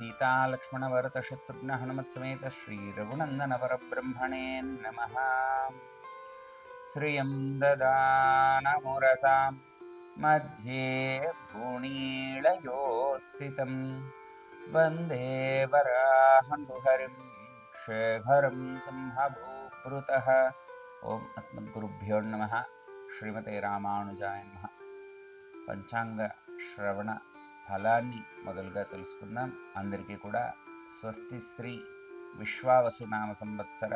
सीतालक्ष्मणवरदशत्रुघ्न हनुमत्समेत श्रीरघुनन्दन परब्रह्मणे नमः। श्रियं ददानमुरसां मध्ये भूणीळयोस्थितं वन्दे वराहनृहरिं शेखरं सिंहभूभृतः। ओम अस्मद्गुरुभ्यो नमः। श्रीमते रामानुजाय नमः। పంచాంగ శ్రవణ ఫలాన్ని మొదలుగా తెలుసుకుందాం. అందరికీ కూడా స్వస్తి శ్రీ విశ్వావసునామ సంవత్సర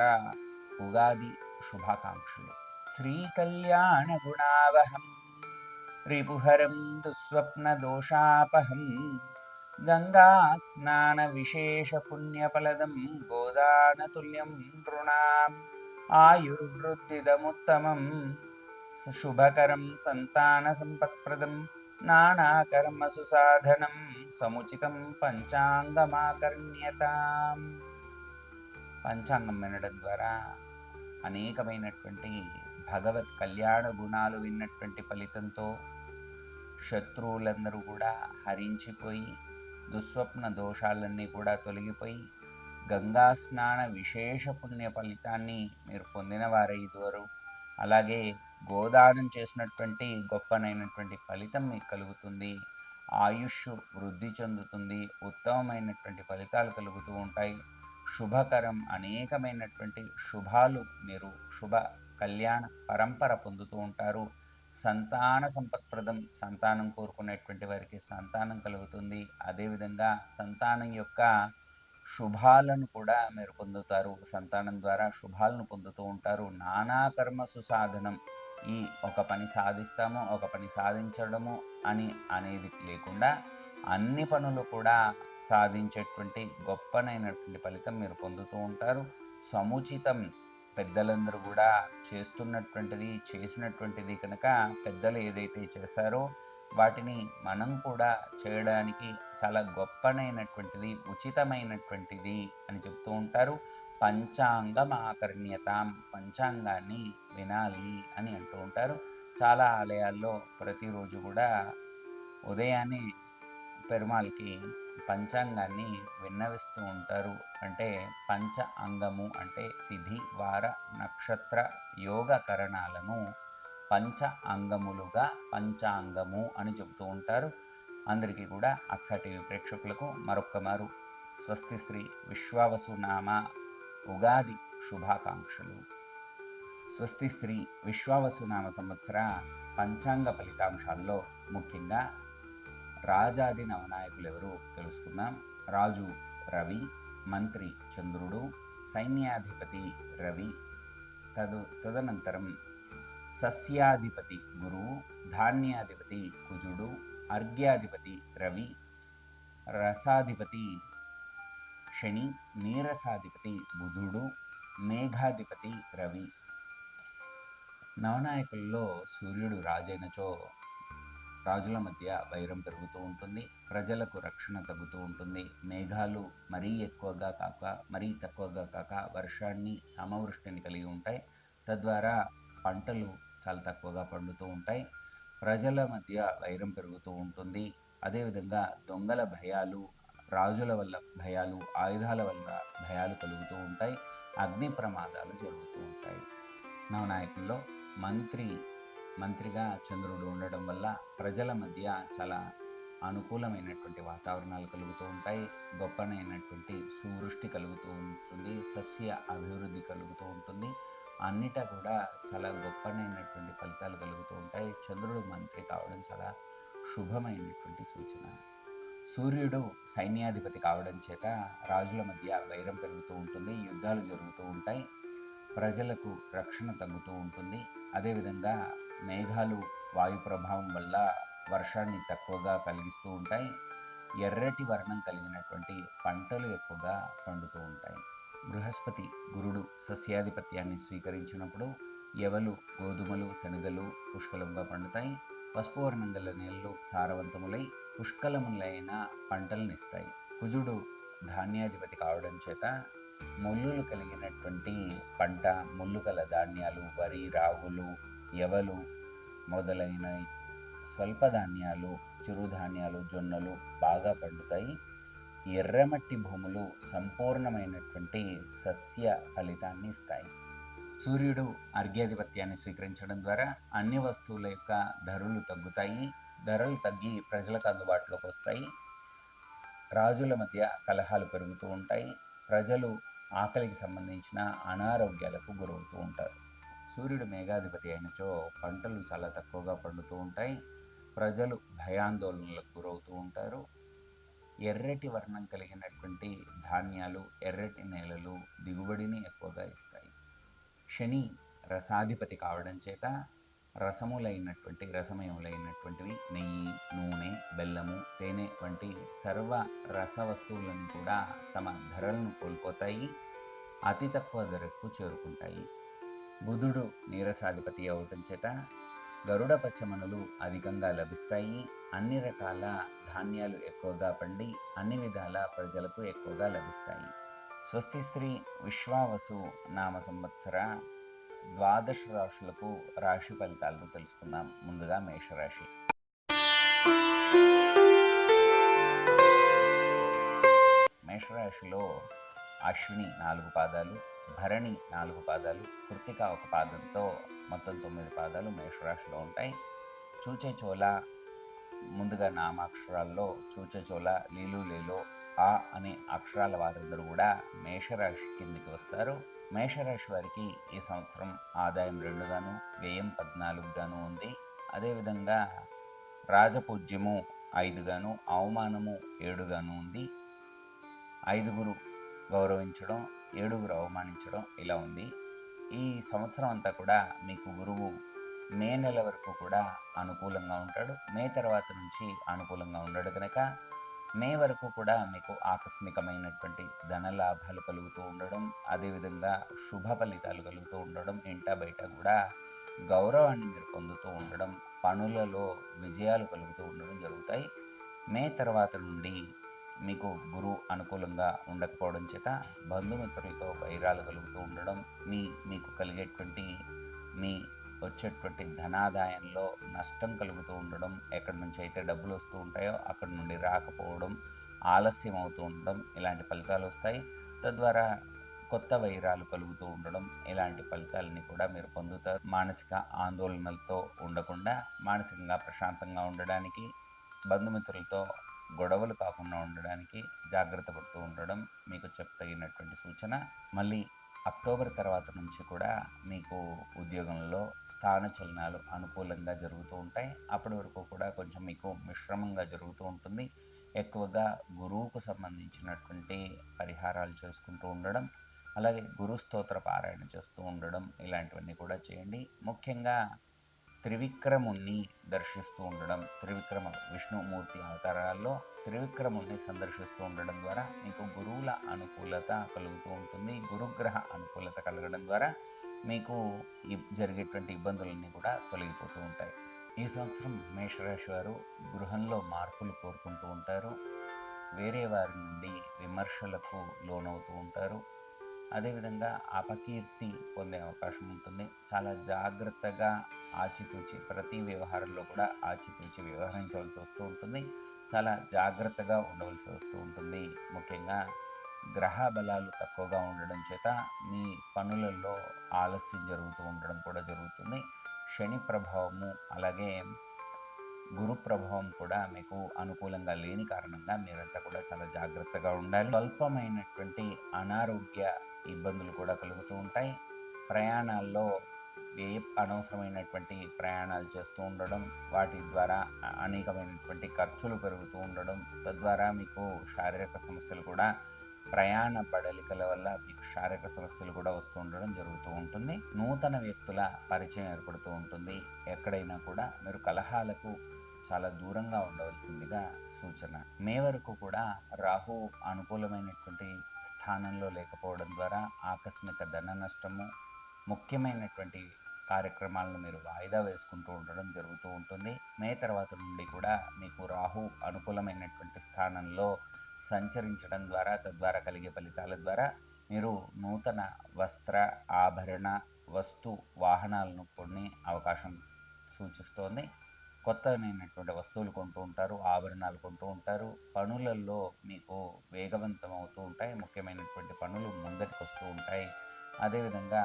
ఉగాది శుభాకాంక్షలు. శ్రీ కళ్యాణ గుణావహం రిపుహరం దుస్వప్న దోషాపహం గంగా స్నాన విశేష పుణ్యఫలదం గోదానతుల్యం నృణాం ఆయుర్వృద్ధిదముత్తమం శుభకరం సంతాన సంపత్ప్రదం నానాకర్మసు సాధనం సముచితం పంచాంగమాకర్ణ్యతాం. పంచాంగం వినడం ద్వారా అనేకమైనటువంటి భగవత్ కళ్యాణ గుణాలు విన్నటువంటి ఫలితంతో శత్రువులందరూ కూడా హరించిపోయి దుస్వప్న దోషాలన్నీ కూడా తొలగిపోయి గంగా స్నాన విశేష పుణ్య ఫలితాన్ని మీరు పొందిన వారైదువరు. అలాగే గోదానం చేసినటువంటి గొప్పనైనటువంటి ఫలితం మీకు కలుగుతుంది. ఆయుష్ వృద్ధి చెందుతుంది. ఉత్తమమైనటువంటి ఫలితాలు కలుగుతూ ఉంటాయి. శుభకరం అనేకమైనటువంటి శుభాలు మీరు శుభ కళ్యాణ పరంపర పొందుతూ ఉంటారు. సంతాన సంపత్ప్రదం సంతానం కోరుకునేటువంటి వారికి సంతానం కలుగుతుంది. అదేవిధంగా సంతానం యొక్క శుభాలను కూడా మీరు పొందుతారు. సంతానం ద్వారా శుభాలను పొందుతూ ఉంటారు. నానా కర్మ సుసాధనం, ఈ ఒక పని సాధిస్తాము ఒక పని సాధించడము అనేది లేకుండా అన్ని పనులు కూడా సాధించేటువంటి గొప్పనైనటువంటి ఫలితం మీరు పొందుతూ ఉంటారు. సముచితం, పెద్దలందరూ కూడా చేసినటువంటిది కనుక పెద్దలు ఏదైతే చేశారో వాటిని మనం కూడా చేయడానికి చాలా గొప్పనైనటువంటిది, ఉచితమైనటువంటిది అని చెప్తూ ఉంటారు. పంచాంగం ఆకర్ణ్యతాం, పంచాంగాన్ని వినాలి అని అంటూ ఉంటారు. చాలా ఆలయాల్లో ప్రతిరోజు కూడా ఉదయాన్నే పెరుమాళ్ళకి పంచాంగాన్ని విన్నవిస్తూ ఉంటారు. అంటే పంచ అంగము అంటే తిథి వార నక్షత్ర యోగ కరణాలను పంచ అంగములుగా పంచాంగము అని చెబుతూ ఉంటారు. అందరికీ కూడా అక్సా టీవీ ప్రేక్షకులకు మరొక్కమారు స్వస్తి శ్రీ విశ్వావసునామ ఉగాది శుభాకాంక్షలు. స్వస్తి శ్రీ విశ్వావసునామ సంవత్సర పంచాంగ ఫలితాంశాల్లో ముఖ్యంగా రాజాది నవనాయకులు ఎవరు తెలుసుకుందాం. రాజు రవి, మంత్రి చంద్రుడు, సైన్యాధిపతి రవి, తదనంతరం సస్యాధిపతి గురువు, ధాన్యాధిపతి కుజుడు, అర్ఘ్యాధిపతి రవి, రసాధిపతి శని, నీరసాధిపతి బుధుడు, మేఘాధిపతి రవి. నవనాయకుల్లో సూర్యుడు రాజైనచో రాజుల మధ్య వైరం పెరుగుతూ ఉంటుంది. ప్రజలకు రక్షణ తగ్గుతూ ఉంటుంది. మేఘాలు మరీ ఎక్కువగా కాక మరీ తక్కువగా కాక వర్షాన్ని సమవృష్టిని కలిగి ఉంటాయి. తద్వారా పంటలు చాలా తక్కువగా పండుతూ ఉంటాయి. ప్రజల మధ్య వైరం పెరుగుతూ ఉంటుంది. అదేవిధంగా దొంగల భయాలు, రాజుల వల్ల భయాలు, ఆయుధాల వల్ల భయాలు కలుగుతూ ఉంటాయి. అగ్ని ప్రమాదాలు జరుగుతూ ఉంటాయి. నవనాయకుల్లో మంత్రిగా చంద్రుడు ఉండడం వల్ల ప్రజల మధ్య చాలా అనుకూలమైనటువంటి వాతావరణాలు కలుగుతూ ఉంటాయి. గొప్పనైనటువంటి సువృష్టి కలుగుతూ ఉంటుంది. సస్య అభివృద్ధి కలుగుతూ ఉంటుంది. అన్నిటా కూడా చాలా గొప్పనైనటువంటి ఫలితాలు కలుగుతూ ఉంటాయి. చంద్రుడు మంత్రి కావడం చాలా శుభమైనటువంటి సూచన. సూర్యుడు సైన్యాధిపతి కావడం చేత రాజుల మధ్య వైరం పెరుగుతూ ఉంటుంది. యుద్ధాలు జరుగుతూ ఉంటాయి. ప్రజలకు రక్షణ తగ్గుతూ ఉంటుంది. అదేవిధంగా మేఘాలు వాయు ప్రభావం వల్ల వర్షాన్ని తక్కువగా కలిగిస్తూ ఉంటాయి. ఎర్రటి వర్ణం కలిగినటువంటి పంటలు ఎక్కువగా పండుతూ ఉంటాయి. బృహస్పతి గురుడు సస్యాధిపత్యాన్ని స్వీకరించినప్పుడు ఎవలు, గోధుమలు, శనగలు పుష్కలంగా పండుతాయి. పసుపు వర్ణం గల నేలలు సారవంతములై పుష్కలములైన పంటలనిస్తాయి. కుజుడు ధాన్యాధిపతి కావడం చేత ముళ్ళులు కలిగినటువంటి పంట, ముళ్ళు గల ధాన్యాలు, వరి, రాగులు, ఎవలు మొదలైన స్వల్ప ధాన్యాలు, చిరుధాన్యాలు, జొన్నలు బాగా పండుతాయి. ఎర్రమట్టి భూములు సంపూర్ణమైనటువంటి సస్య ఫలితాన్ని ఇస్తాయి. సూర్యుడు అర్ఘ్యాధిపత్యాన్ని స్వీకరించడం ద్వారా అన్ని వస్తువుల యొక్క ధరలు తగ్గుతాయి. ధరలు తగ్గి ప్రజలకు అందుబాటులోకి వస్తాయి. రాజుల మధ్య కలహాలు పెరుగుతూ ఉంటాయి. ప్రజలు ఆకలికి సంబంధించిన అనారోగ్యాలకు గురవుతూ ఉంటారు. సూర్యుడు మేఘాధిపతి అయినచో పంటలు చాలా తక్కువగా పండుతూ ఉంటాయి. ప్రజలు భయాందోళనలకు గురవుతూ ఉంటారు. ఎర్రటి వర్ణం కలిగినటువంటి ధాన్యాలు, ఎర్రటి నేలలు దిగుబడిని ఎక్కువగా ఇస్తాయి. శని రసాధిపతి కావడం చేత రసమయములైనటువంటివి నెయ్యి, నూనె, బెల్లము, తేనె వంటి సర్వ రస వస్తువులను కూడా తమ ధరలను కోల్పోతాయి. అతి తక్కువ ధరకు చేరుకుంటాయి. బుధుడు నీరసాధిపతి అవటం చేత గరుడ పచ్చమనులు అధికంగా లభిస్తాయి. అన్ని రకాల ధాన్యాలు ఎక్కువగా పండి అన్ని విధాల ప్రజలకు ఎక్కువగా లభిస్తాయి. స్వస్తి శ్రీ విశ్వావసు నామ సంవత్సర ద్వాదశ రాశులకు రాశి ఫలితాలను తెలుసుకుందాం. ముందుగా మేషరాశి. మేషరాశిలో అశ్విని 4 పాదాలు, భరణి 4 పాదాలు, కృత్తిక 1 పాదంతో మొత్తం 9 పాదాలు మేషరాశిలో ఉంటాయి. చూచేచోళ ముందుగా నామాక్షరాల్లో చూచేచోళ, లీలు, లేలో, ఆ అనే అక్షరాల వారందరూ కూడా మేషరాశి కిందికి వస్తారు. మేషరాశి వారికి ఈ సంవత్సరం ఆదాయం 2 గాను, వ్యయం 14 గాను ఉంది. అదేవిధంగా రాజపూజ్యము 5 గాను, అవమానము 7 గాను ఉంది. 5గురు గౌరవించడం, 7గురు అవమానించడం ఇలా ఉంది. ఈ సంవత్సరం అంతా కూడా మీకు గురువు మే నెల వరకు కూడా అనుకూలంగా ఉంటాడు. మే తర్వాత నుంచి అనుకూలంగా ఉండడు కనుక మే వరకు కూడా మీకు ఆకస్మికమైనటువంటి ధన లాభాలు కలుగుతూ ఉండడం, అదేవిధంగా శుభ ఫలితాలు కలుగుతూ ఉండడం, ఇంట బయట కూడా గౌరవాన్ని మీరు పొందుతూ ఉండడం, పనులలో విజయాలు కలుగుతూ ఉండడం జరుగుతాయి. మే తర్వాత నుండి మీకు గురువు అనుకూలంగా ఉండకపోవడం చేత బంధుమిత్రులతో వైరాలు కలుగుతూ ఉండడం, మీకు కలిగేటువంటి మీ వచ్చేటువంటి ధనాదాయంలో నష్టం కలుగుతూ ఉండడం, ఎక్కడి నుంచి అయితే డబ్బులు వస్తూ ఉంటాయో అక్కడి నుండి రాకపోవడం, ఆలస్యం అవుతూ ఉండడం ఇలాంటి ఫలితాలు వస్తాయి. తద్వారా కొత్త వైరాలు కలుగుతూ ఉండడం ఇలాంటి ఫలితాలని కూడా మీరు పొందుతారు. మానసిక ఆందోళనలతో ఉండకుండా మానసికంగా ప్రశాంతంగా ఉండడానికి, బంధుమిత్రులతో గొడవలు కాకుండా ఉండడానికి జాగ్రత్త పడుతూ ఉండడం మీకు చెప్పదగినటువంటి సూచన. మళ్ళీ అక్టోబర్ తర్వాత నుంచి కూడా మీకు ఉద్యోగంలో స్థానచలనాలు అనుకూలంగా జరుగుతూ ఉంటాయి. అప్పటి వరకు కూడా కొంచెం మీకు మిశ్రమంగా జరుగుతూ ఉంటుంది. ఎక్కువగా గురువుకు సంబంధించినటువంటి పరిహారాలు చేసుకుంటూ ఉండడం, అలాగే గురు స్తోత్ర పారాయణ చేస్తూ ఉండడం ఇలాంటివన్నీ కూడా చేయండి. ముఖ్యంగా త్రివిక్రముణ్ణి దర్శిస్తూ ఉండడం, త్రివిక్రమ విష్ణుమూర్తి అవతారాల్లో త్రివిక్రముణ్ణి సందర్శిస్తూ ఉండడం ద్వారా మీకు గురువుల అనుకూలత కలుగుతూ ఉంటుంది. గురుగ్రహ అనుకూలత కలగడం ద్వారా మీకు జరిగేటువంటి ఇబ్బందులన్నీ కూడా తొలగిపోతూ ఉంటాయి. ఈ సంవత్సరం మేషరాశి వారు గృహంలో మార్పులు కోరుకుంటూ ఉంటారు. వేరే వారి నుండి విమర్శలకు లోనవుతూ ఉంటారు. అదేవిధంగా అపకీర్తి పొందే అవకాశం ఉంటుంది. చాలా జాగ్రత్తగా ఆచితూచి ప్రతి వ్యవహారంలో కూడా ఆచితూచి వ్యవహరించవలసి వస్తూ ఉంటుంది. చాలా జాగ్రత్తగా ఉండవలసి వస్తూ ఉంటుంది. ముఖ్యంగా గ్రహ బలాలు తక్కువగా ఉండడం చేత మీ పనులలో ఆలస్యం జరుగుతూ ఉండడం కూడా జరుగుతుంది. శని ప్రభావము అలాగే గురు ప్రభావం కూడా మీకు అనుకూలంగా లేని కారణంగా మీరంతా కూడా చాలా జాగ్రత్తగా ఉండాలి. స్వల్పమైనటువంటి అనారోగ్య ఇబ్బందులు కూడా కలుగుతూ ఉంటాయి. ప్రయాణాల్లో అనవసరమైనటువంటి ప్రయాణాలు చేస్తూ ఉండడం, వాటి ద్వారా అనేకమైనటువంటి ఖర్చులు పెరుగుతూ ఉండడం, తద్వారా మీకు శారీరక సమస్యలు కూడా ప్రయాణ బడలికల వల్ల మీకు శారీరక సమస్యలు కూడా వస్తూ ఉండడం జరుగుతూ ఉంటుంది. నూతన వ్యక్తుల పరిచయం ఏర్పడుతూ ఉంటుంది. ఎక్కడైనా కూడా మీరు కలహాలకు చాలా దూరంగా ఉండవలసిందిగా సూచన. మే వరకు కూడా రాహు అనుకూలమైనటువంటి స్థానంలో లేకపోవడం ద్వారా ఆకస్మిక ధన నష్టము, ముఖ్యమైనటువంటి కార్యక్రమాలను మీరు వాయిదా వేసుకుంటూ ఉండడం జరుగుతూ ఉంటుంది. మే తర్వాత నుండి కూడా మీకు రాహు అనుకూలమైనటువంటి స్థానంలో సంచరించడం ద్వారా తద్వారా కలిగే ఫలితాల ద్వారా మీరు నూతన వస్త్ర, ఆభరణ, వస్తు, వాహనాలను కొనే అవకాశం సూచిస్తోంది. కొత్తనైనటువంటి వస్తువులు కొంటూ ఉంటారు, ఆభరణాలు కొంటూ ఉంటారు. పనులలో మీకు వేగవంతం అవుతూ ఉంటాయి. ముఖ్యమైనటువంటి పనులు ముందటికొస్తూ ఉంటాయి. అదేవిధంగా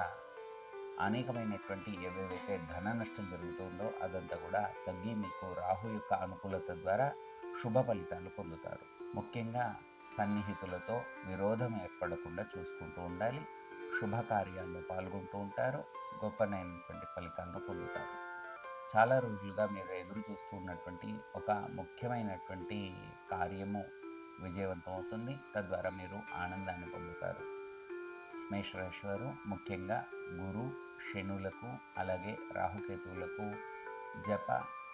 అనేకమైనటువంటి ఏవేవైతే ధన నష్టం జరుగుతుందో అదంతా కూడా తగ్గి మీకు రాహు యొక్క అనుకూలత ద్వారా శుభ ఫలితాలు పొందుతారు. ముఖ్యంగా సన్నిహితులతో విరోధం ఏర్పడకుండా చూసుకుంటూ ఉండాలి. శుభకార్యాల్లో పాల్గొంటూ ఉంటారు. గొప్పనైనటువంటి ఫలితాలను పొందుతారు. చాలా రోజులుగా మీరు ఎదురు చూస్తూ ఉన్నటువంటి ఒక ముఖ్యమైనటువంటి కార్యము విజయవంతం అవుతుంది. తద్వారా మీరు ఆనందాన్ని పొందుతారు. మేషరాశి వారు ముఖ్యంగా గురు శనులకు అలాగే రాహుకేతువులకు జప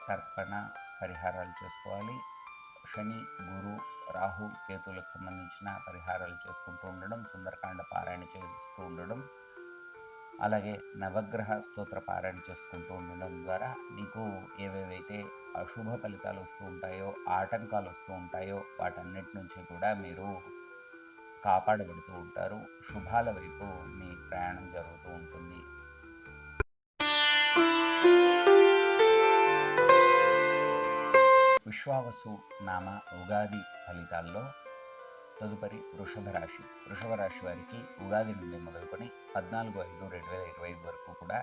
తర్పణ పరిహారాలు చేసుకోవాలి. శని గురు రాహు కేతువులకు సంబంధించిన పరిహారాలు చేసుకుంటూ ఉండడం, సుందరకాండ పారాయణ చేస్తూ ఉండడం, అలాగే నవగ్రహ స్తోత్ర పారాయణ చేసుకుంటూ ఉండడం ద్వారా మీకు ఏవేవైతే అశుభ ఫలితాలు వస్తూ ఉంటాయో, ఆటంకాలు వస్తూ ఉంటాయో వాటన్నిటి నుంచి కూడా మీరు కాపాడబడుతూ ఉంటారు. శుభాల వైపు మీ ప్రయాణం జరుగుతూ ఉంటుంది. విశ్వావసు నామ ఉగాది ఫలితాల్లో తదుపరి వృషభ రాశి. వృషభ రాశి వారికి ఉగాది నుండి మొదలుకొని 14/5/2025 వరకు కూడా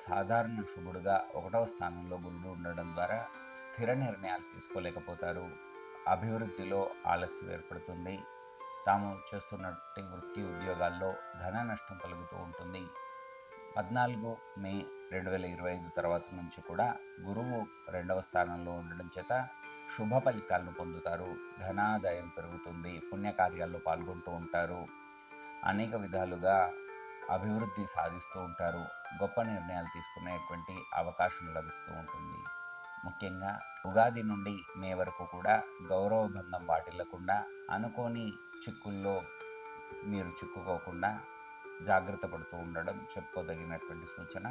సాధారణ శుభుడుగా 1వ స్థానంలో గురుడు ఉండడం ద్వారా స్థిర నిర్ణయాలు తీసుకోలేకపోతారు. అభివృద్ధిలో ఆలస్యం ఏర్పడుతుంది. తాము చేస్తున్నటువంటి వృత్తి ఉద్యోగాల్లో ధన నష్టం కలుగుతూ ఉంటుంది. 14 మే 2025 తర్వాత నుంచి కూడా గురువు 2వ స్థానంలో ఉండడం చేత శుభ ఫలితాలను పొందుతారు. ధనాదాయం పెరుగుతుంది. పుణ్యకార్యాల్లో పాల్గొంటూ ఉంటారు. అనేక విధాలుగా అభివృద్ధి సాధిస్తూ ఉంటారు. గొప్ప నిర్ణయాలు తీసుకునేటువంటి అవకాశం లభిస్తూ ఉంటుంది. ముఖ్యంగా ఉగాది నుండి మే వరకు కూడా గౌరవబంధం వాటిల్లకుండా, అనుకోని చిక్కుల్లో మీరు చిక్కుకోకుండా జాగ్రత్త పడుతూ ఉండడం చెప్పుకోదగినటువంటి సూచన.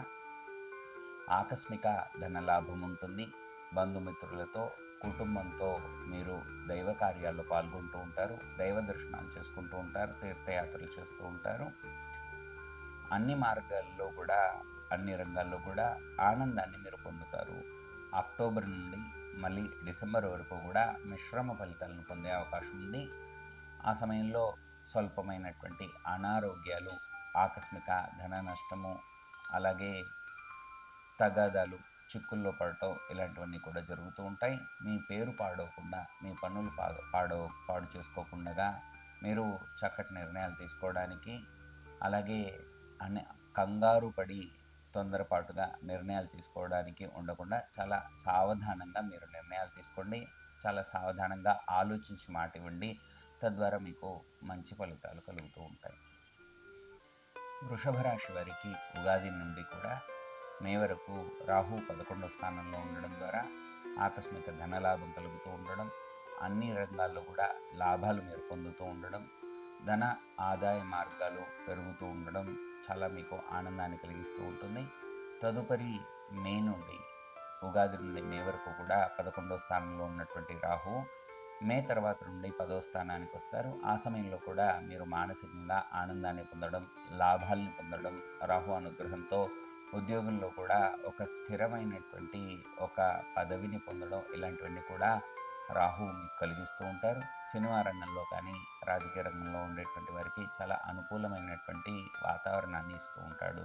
ఆకస్మిక ధనలాభం ఉంటుంది. బంధుమిత్రులతో కుటుంబంతో మీరు దైవ కార్యాల్లో పాల్గొంటూ ఉంటారు. దైవ దర్శనాలు చేసుకుంటూ ఉంటారు. తీర్థయాత్రలు చేస్తూ ఉంటారు. అన్ని మార్గాల్లో కూడా, అన్ని రంగాల్లో కూడా ఆనందాన్ని మీరు పొందుతారు. అక్టోబర్ నుండి మళ్ళీ డిసెంబర్ వరకు కూడా మిశ్రమ ఫలితాలను పొందే అవకాశం ఉంది. ఆ సమయంలో స్వల్పమైనటువంటి అనారోగ్యాలు, ఆకస్మిక ధన నష్టము, అలాగే తగాదాలు, చిక్కుల్లో పడటం ఇలాంటివన్నీ కూడా జరుగుతూ ఉంటాయి. మీ పేరు పాడవకుండా, మీ పనులు పాడు చేసుకోకుండా మీరు చక్కటి నిర్ణయాలు తీసుకోవడానికి, అలాగే కంగారు పడి తొందరపాటుగా నిర్ణయాలు తీసుకోవడానికి ఉండకుండా చాలా సావధానంగా మీరు నిర్ణయాలు తీసుకోండి. చాలా సావధానంగా ఆలోచించి మాట ఇవ్వండి. తద్వారా మీకు మంచి ఫలితాలు కలుగుతూ ఉంటాయి. వృషభ రాశి వారికి ఉగాది నుండి కూడా మే వరకు రాహు 11వ స్థానంలో ఉండడం ద్వారా ఆకస్మిక ధనలాభం కలుగుతూ ఉండడం, అన్ని రంగాల్లో కూడా లాభాలు మీరు పొందుతూ ఉండడం, ధన ఆదాయ మార్గాలు పెరుగుతూ ఉండడం చాలా మీకు ఆనందాన్ని కలిగిస్తూ ఉంటుంది. తదుపరి మే నుండి ఉగాది నుండి మే వరకు కూడా 11వ స్థానంలో ఉన్నటువంటి రాహు మే తర్వాత నుండి 10వ స్థానానికి వస్తారు. ఆ సమయంలో కూడా మీరు మానసికంగా ఆనందాన్ని పొందడం, లాభాలను పొందడం, రాహు అనుగ్రహంతో ఉద్యోగంలో కూడా ఒక స్థిరమైనటువంటి ఒక పదవిని పొందడం ఇలాంటివన్నీ కూడా రాహు మీకు కలిగిస్తూ ఉంటారు. సినిమా రంగంలో కానీ, రాజకీయ రంగంలో ఉండేటువంటి వారికి చాలా అనుకూలమైనటువంటి వాతావరణాన్ని ఇస్తూ ఉంటాడు.